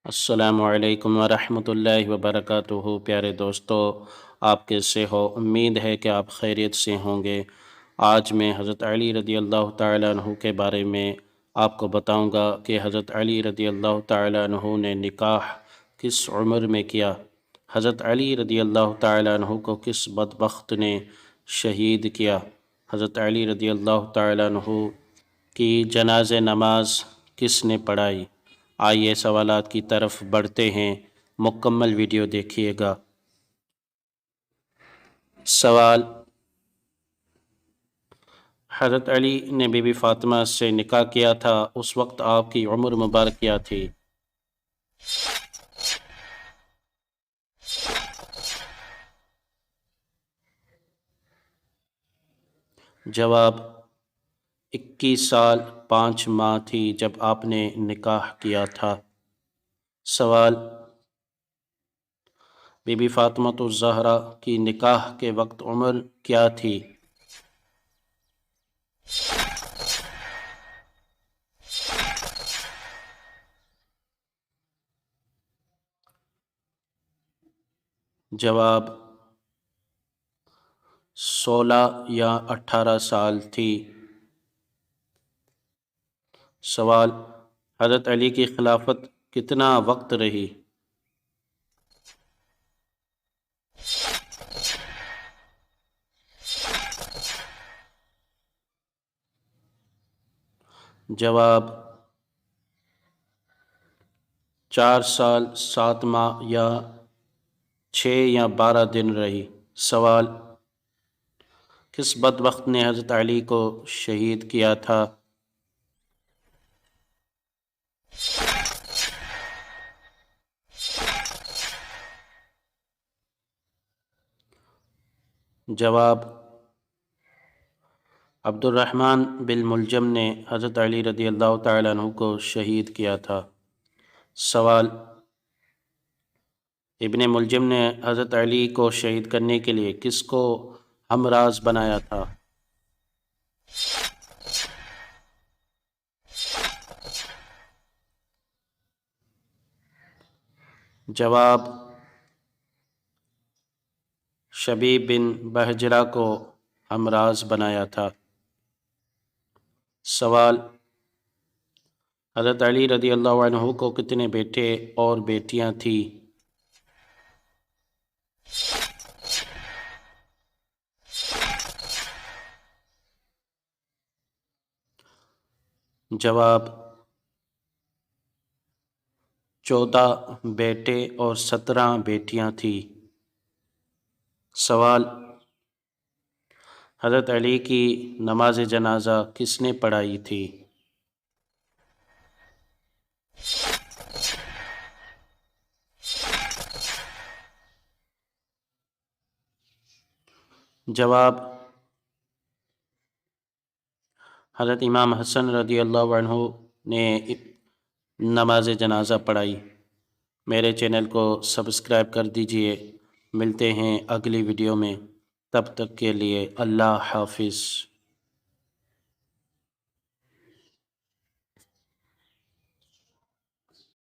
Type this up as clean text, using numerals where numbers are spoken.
السلام علیکم ورحمۃ اللہ وبرکاتہ۔ پیارے دوستو، آپ کیسے ہو؟ امید ہے کہ آپ خیریت سے ہوں گے۔ آج میں حضرت علی رضی اللہ تعالیٰ عنہ کے بارے میں آپ کو بتاؤں گا کہ حضرت علی رضی اللہ تعالیٰ عنہ نے نکاح کس عمر میں کیا، حضرت علی رضی اللہ تعالیٰ عنہ کو کس بدبخت نے شہید کیا، حضرت علی رضی اللہ تعالیٰ عنہ کی جنازہ نماز کس نے پڑھائی۔ آئیے سوالات کی طرف بڑھتے ہیں، مکمل ویڈیو دیکھیے گا۔ سوال: حضرت علی نے بی بی فاطمہ سے نکاح کیا تھا، اس وقت آپ کی عمر مبارک کیا تھی؟ جواب: 21 سال 5 ماہ تھی جب آپ نے نکاح کیا تھا۔ سوال: بی بی فاطمہ الزہرا کی نکاح کے وقت عمر کیا تھی؟ جواب: 16 یا 18 سال تھی۔ سوال: حضرت علی کی خلافت کتنا وقت رہی؟ جواب: 4 سال 7 ماہ یا 6 یا 12 دن رہی۔ سوال: کس بدبخت نے حضرت علی کو شہید کیا تھا؟ جواب: عبد الرحمن بن ملجم نے حضرت علی رضی اللہ تعالیٰ عنہ کو شہید کیا تھا۔ سوال: ابن ملجم نے حضرت علی کو شہید کرنے کے لیے کس کو ہمراز بنایا تھا؟ جواب: شبیب بن بحجرہ کو ہمراز بنایا تھا۔ سوال: حضرت علی رضی اللہ عنہ کو کتنے بیٹے اور بیٹیاں تھیں؟ جواب: 14 بیٹے اور 17 بیٹیاں تھیں۔ سوال: حضرت علی کی نماز جنازہ کس نے پڑھائی تھی؟ جواب: حضرت امام حسن رضی اللہ عنہ نے نماز جنازہ پڑھائی۔ میرے چینل کو سبسکرائب کر دیجئے۔ ملتے ہیں اگلی ویڈیو میں، تب تک کے لیے اللہ حافظ۔